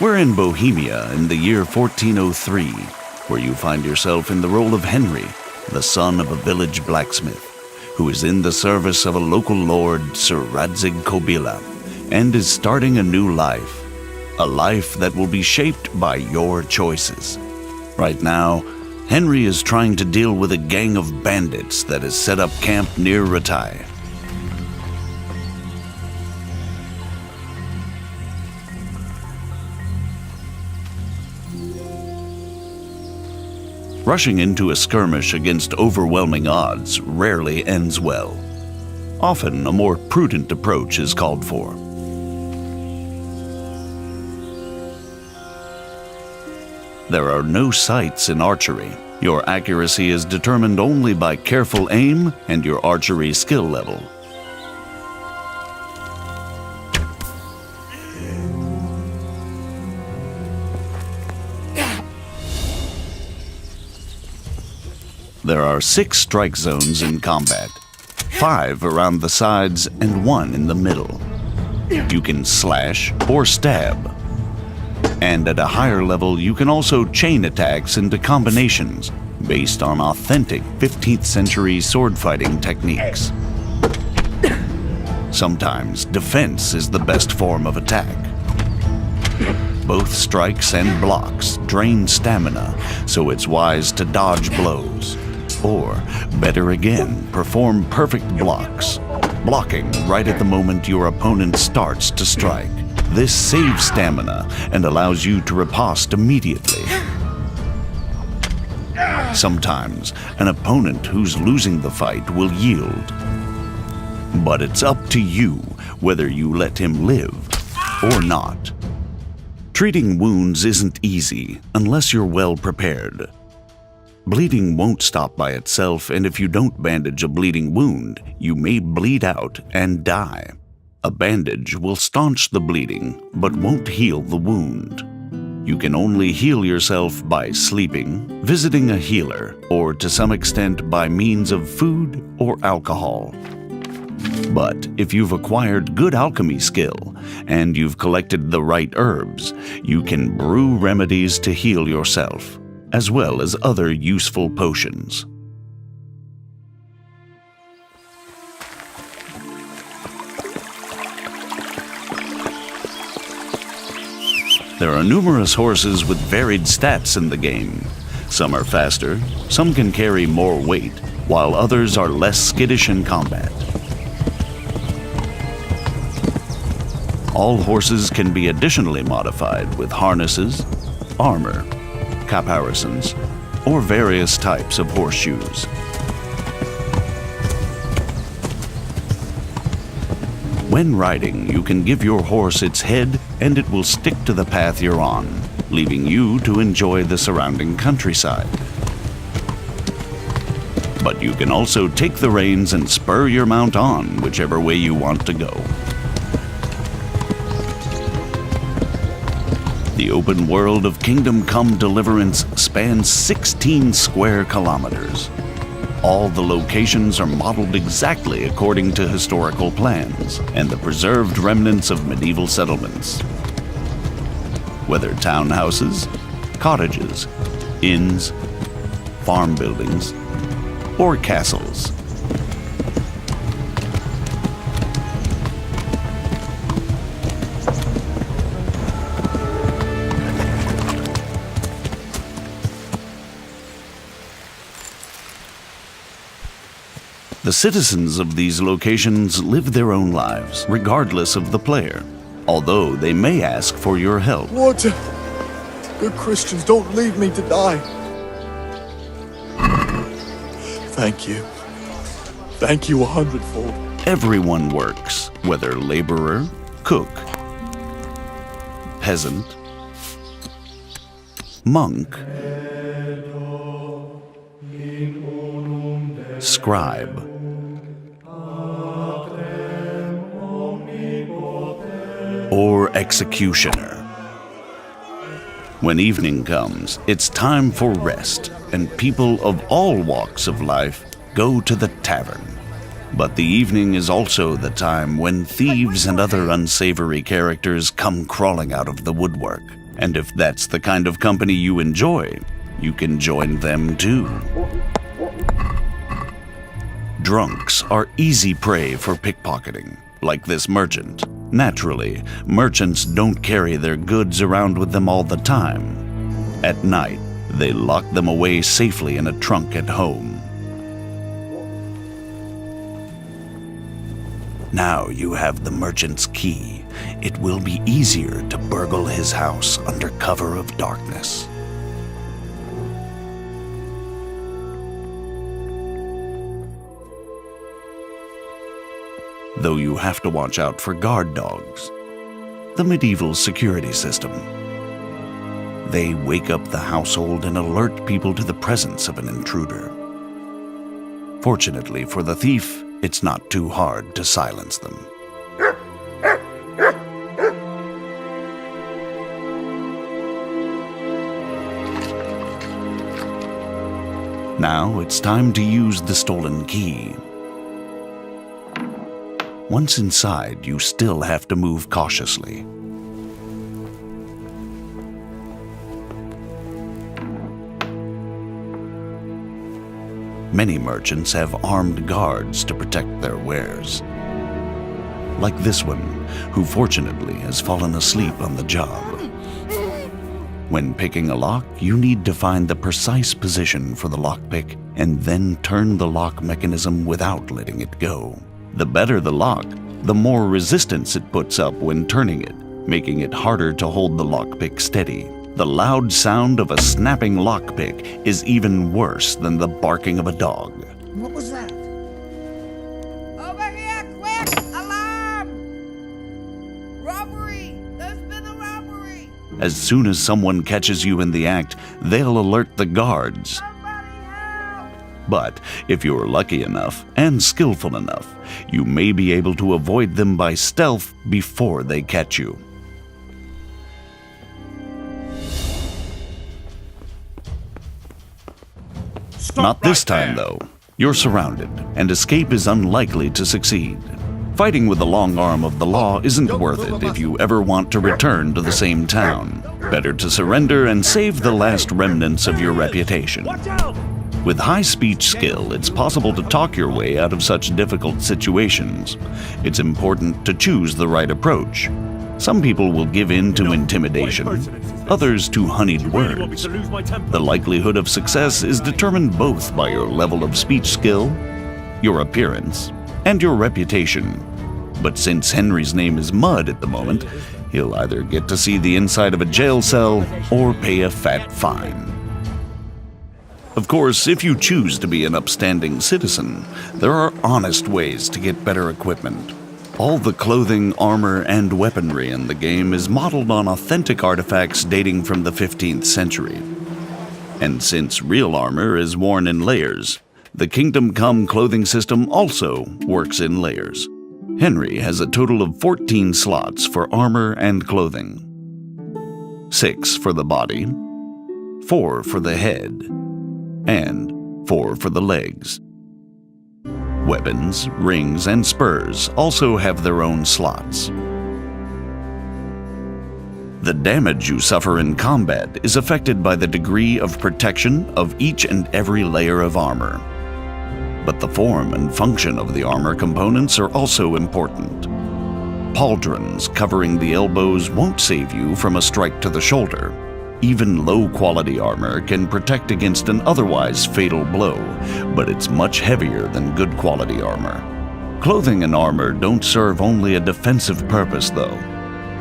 We're in Bohemia in the year 1403, where you find yourself in the role of Henry, the son of a village blacksmith, who is in the service of a local lord, Sir Radzig Kobyla, and is starting a new life. A life that will be shaped by your choices. Right now, Henry is trying to deal with a gang of bandits that has set up camp near Ratai. Rushing into a skirmish against overwhelming odds rarely ends well. Often, a more prudent approach is called for. There are no sights in archery. Your accuracy is determined only by careful aim and your archery skill level. There are 6 strike zones in combat, 5 around the sides and 1 in the middle. You can slash or stab. And at a higher level, you can also chain attacks into combinations based on authentic 15th century sword fighting techniques. Sometimes defense is the best form of attack. Both strikes and blocks drain stamina, so it's wise to dodge blows. Or, better again, perform perfect blocks, blocking right at the moment your opponent starts to strike. This saves stamina and allows you to riposte immediately. Sometimes, an opponent who's losing the fight will yield. But it's up to you whether you let him live or not. Treating wounds isn't easy unless you're well prepared. Bleeding won't stop by itself, and if you don't bandage a bleeding wound, you may bleed out and die. A bandage will staunch the bleeding, but won't heal the wound. You can only heal yourself by sleeping, visiting a healer, or to some extent by means of food or alcohol. But if you've acquired good alchemy skill, and you've collected the right herbs, you can brew remedies to heal yourself, as well as other useful potions. There are numerous horses with varied stats in the game. Some are faster, some can carry more weight, while others are less skittish in combat. All horses can be additionally modified with harnesses, armor, caparisons, or various types of horseshoes. When riding, you can give your horse its head and it will stick to the path you're on, leaving you to enjoy the surrounding countryside. But you can also take the reins and spur your mount on whichever way you want to go. The open world of Kingdom Come Deliverance spans 16 square kilometers. All the locations are modeled exactly according to historical plans and the preserved remnants of medieval settlements. Whether townhouses, cottages, inns, farm buildings, or castles. The citizens of these locations live their own lives, regardless of the player, although they may ask for your help. Lord, good Christians, don't leave me to die. Thank you. Thank you 100-fold. Everyone works, whether laborer, cook, peasant, monk, scribe, or executioner. When evening comes, it's time for rest, and people of all walks of life go to the tavern. But the evening is also the time when thieves and other unsavory characters come crawling out of the woodwork, And if that's the kind of company you enjoy, you can join them too. Drunks are easy prey for pickpocketing, like this merchant. Naturally, merchants don't carry their goods around with them all the time. At night, they lock them away safely in a trunk at home. Now you have the merchant's key. It will be easier to burgle his house under cover of darkness. Though you have to watch out for guard dogs, the medieval security system. They wake up the household and alert people to the presence of an intruder. Fortunately for the thief, it's not too hard to silence them. Now it's time to use the stolen key. Once inside, you still have to move cautiously. Many merchants have armed guards to protect their wares. Like this one, who fortunately has fallen asleep on the job. When picking a lock, you need to find the precise position for the lockpick and then turn the lock mechanism without letting it go. The better the lock, the more resistance it puts up when turning it, making it harder to hold the lockpick steady. The loud sound of a snapping lockpick is even worse than the barking of a dog. What was that? Over here, quick! Alarm! Robbery! There's been a robbery! As soon as someone catches you in the act, they'll alert the guards. Somebody help! But if you're lucky enough and skillful enough, you may be able to avoid them by stealth before they catch you. Not this time, though. You're surrounded, and escape is unlikely to succeed. Fighting with the long arm of the law isn't worth it if you ever want to return to the same town. Better to surrender and save the last remnants of your reputation. With high speech skill, it's possible to talk your way out of such difficult situations. It's important to choose the right approach. Some people will give in to intimidation, others to honeyed words. The likelihood of success is determined both by your level of speech skill, your appearance, and your reputation. But since Henry's name is Mud at the moment, he'll either get to see the inside of a jail cell or pay a fat fine. Of course, if you choose to be an upstanding citizen, there are honest ways to get better equipment. All the clothing, armor, and weaponry in the game is modeled on authentic artifacts dating from the 15th century. And since real armor is worn in layers, the Kingdom Come clothing system also works in layers. Henry has a total of 14 slots for armor and clothing. 6 for the body, 4 for the head, and 4 for the legs. Weapons, rings, and spurs also have their own slots. The damage you suffer in combat is affected by the degree of protection of each and every layer of armor. But the form and function of the armor components are also important. Pauldrons covering the elbows won't save you from a strike to the shoulder. Even low-quality armor can protect against an otherwise fatal blow, but it's much heavier than good-quality armor. Clothing and armor don't serve only a defensive purpose, though.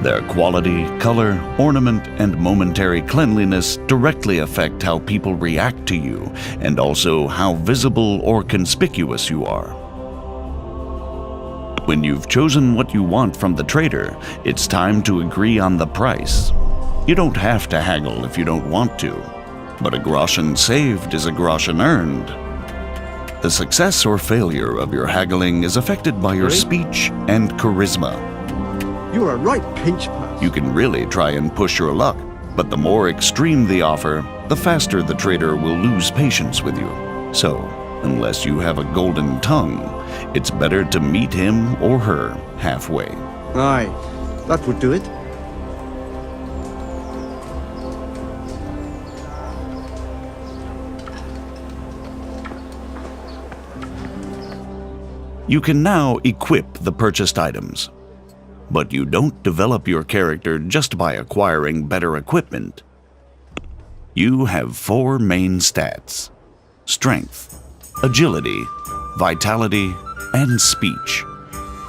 Their quality, color, ornament, and momentary cleanliness directly affect how people react to you, and also how visible or conspicuous you are. When you've chosen what you want from the trader, it's time to agree on the price. You don't have to haggle if you don't want to, but a groschen saved is a groschen earned. The success or failure of your haggling is affected by your speech and charisma. You're a right pinch pass. You can really try and push your luck, but the more extreme the offer, the faster the trader will lose patience with you. So, unless you have a golden tongue, it's better to meet him or her halfway. Aye, that would do it. You can now equip the purchased items. But you don't develop your character just by acquiring better equipment. You have 4 main stats: strength, agility, vitality, and speech,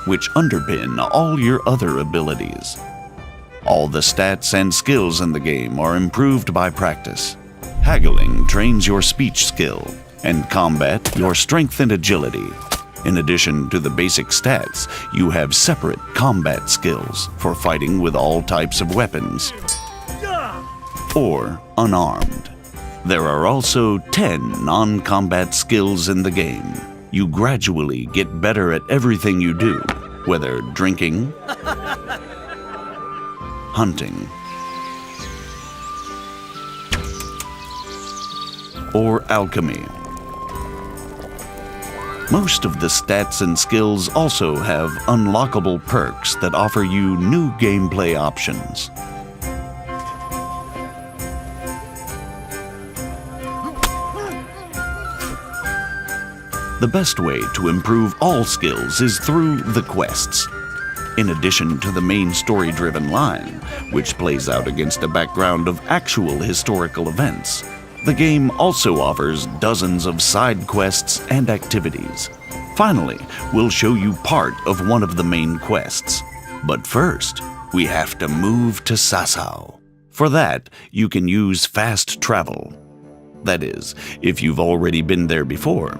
which underpin all your other abilities. All the stats and skills in the game are improved by practice. Haggling trains your speech skill, and combat your strength and agility. In addition to the basic stats, you have separate combat skills for fighting with all types of weapons, or unarmed. There are also 10 non-combat skills in the game. You gradually get better at everything you do, whether drinking, hunting, or alchemy. Most of the stats and skills also have unlockable perks that offer you new gameplay options. The best way to improve all skills is through the quests. In addition to the main story-driven line, which plays out against a background of actual historical events, the game also offers dozens of side quests and activities. Finally, we'll show you part of one of the main quests. But first, we have to move to Sasau. For that, you can use fast travel. That is, if you've already been there before.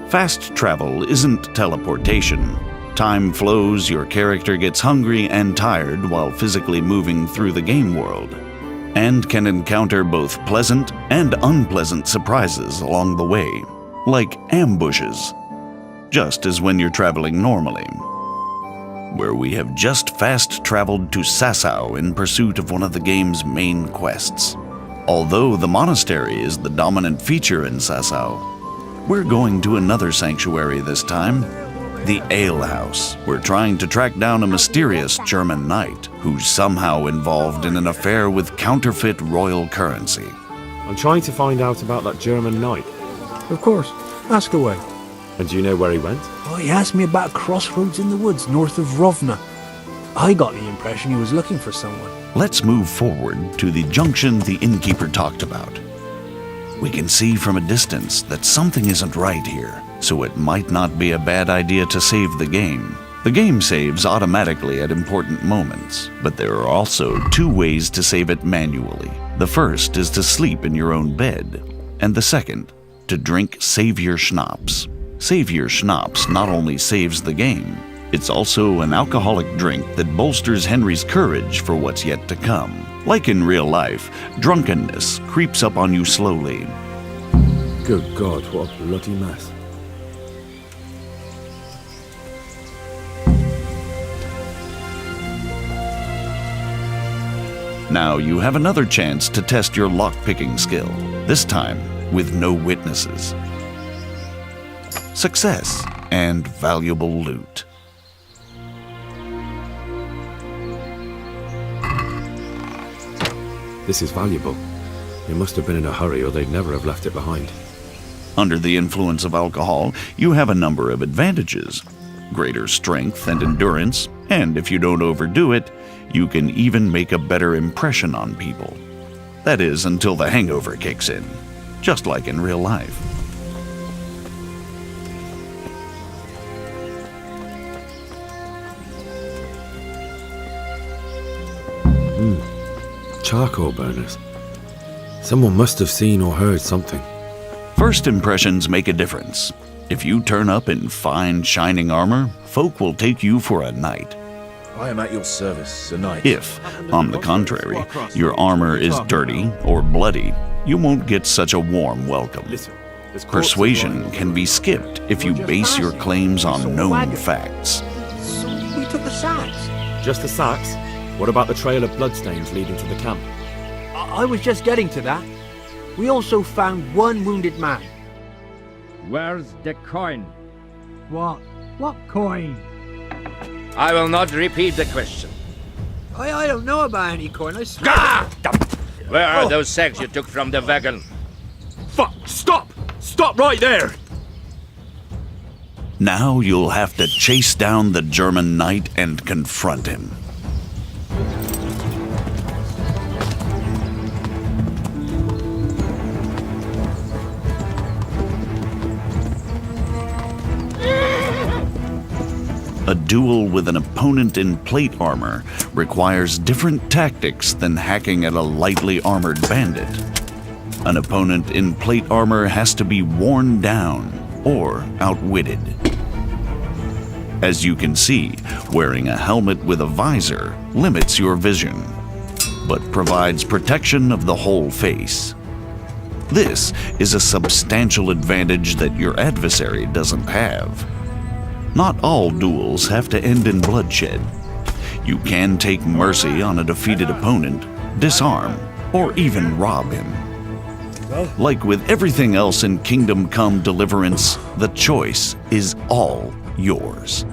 Fast travel isn't teleportation. Time flows, your character gets hungry and tired while physically moving through the game world, and can encounter both pleasant and unpleasant surprises along the way, like ambushes, just as when you're traveling normally. Where we have just fast traveled to Sasau in pursuit of one of the game's main quests. Although the monastery is the dominant feature in Sasau, we're going to another sanctuary this time, the Ale House. We're trying to track down a mysterious German knight who's somehow involved in an affair with counterfeit royal currency. I'm trying to find out about that German knight. Of course. Ask away. And do you know where he went? Oh, he asked me about a crossroads in the woods north of Rovna. I got the impression he was looking for someone. Let's move forward to the junction the innkeeper talked about. We can see from a distance that something isn't right here, so it might not be a bad idea to save the game. The game saves automatically at important moments, but there are also 2 ways to save it manually. The first is to sleep in your own bed, and the second, to drink Savior Schnapps. Savior Schnapps not only saves the game, it's also an alcoholic drink that bolsters Henry's courage for what's yet to come. Like in real life, drunkenness creeps up on you slowly. Good God, what a bloody mess. Now you have another chance to test your lock-picking skill, this time with no witnesses. Success and valuable loot. This is valuable. They must have been in a hurry or they'd never have left it behind. Under the influence of alcohol, you have a number of advantages. Greater strength and endurance, and if you don't overdo it, you can even make a better impression on people. That is, until the hangover kicks in, just like in real life. Charcoal burners. Someone must have seen or heard something. First impressions make a difference. If you turn up in fine, shining armor, folk will take you for a knight. I am at your service, Sir Knight. If, on the contrary, your armor is dirty or bloody, you won't get such a warm welcome. Persuasion can be skipped if you base your claims on known facts. So we took the sacks. Just the sacks? What about the trail of bloodstains leading to the camp? I was just getting to that. We also found 1 wounded man. Where's the coin? What? What coin? I will not repeat the question. I don't know about any coin. I swear. Ah! Where are those sacks you took from the wagon? Fuck! Stop! Stop right there! Now you'll have to chase down the German knight and confront him. A duel with an opponent in plate armor requires different tactics than hacking at a lightly armored bandit. An opponent in plate armor has to be worn down or outwitted. As you can see, wearing a helmet with a visor limits your vision, but provides protection of the whole face. This is a substantial advantage that your adversary doesn't have. Not all duels have to end in bloodshed. You can take mercy on a defeated opponent, disarm, or even rob him. Like with everything else in Kingdom Come Deliverance, the choice is all yours.